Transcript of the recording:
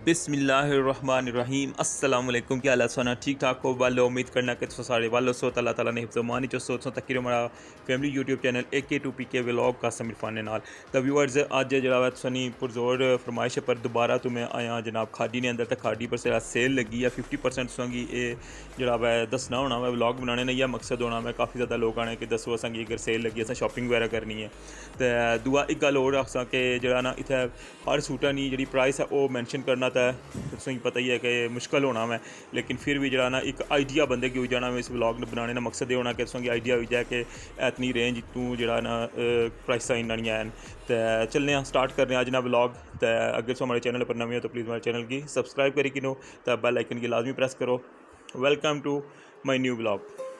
बिस्मिल्लाहिर्रहमानिर्रहीम अस्सलाम वालेकुम। क्या हाल सोना ठीक ठाक हो वालो। उम्मीद करना कि तो सारे वालो सो अल्लाह ताला ने हिफ्ज़-ओ-मान जो सोच तक हमारा family YouTube channel AK2PK vlog का समीर फाने नाल तो व्यूअर्स अज जरा सनी पुरजोर फरमाइश पर दोबारा तो मैं आया जनाब खादी ने अंदर तक खादी पर सेल लगी है 50% संगी ये जरा वै दसना होना मैं व्लॉग बनाने ने यह मकसद होना मैं काफ़ी ज़्यादा लोग आने कि दसो संगी अगर सेल लगी असें शॉपिंग वगैरह करनी है तो दूआ एक गल होर आखसां कि जरा ना इत्थै हर सूटा नी जी प्राइस है वो मैंशन करना तो तुसें पता ही है कि मुश्किल होना मैं लेकिन फिर भी जरा ना एक आइडिया बंदे की हो जाना मैं इस व्लॉग बनाने का मकसद ये होना कि तुसें आइडिया हो जाए कि इतनी रेंज तू जरा ना प्राइसा इन्ना नहीं हैन तो चलने स्टार्ट करने अज ना व्लॉग तो अगर तुम हमारे चैनल पर नवे हो तो प्लीज़ हमारे चैनल की सब्सक्राइब करी किनो तो बेल आइकन की लाजमी प्रेस करो। Welcome to my new vlog.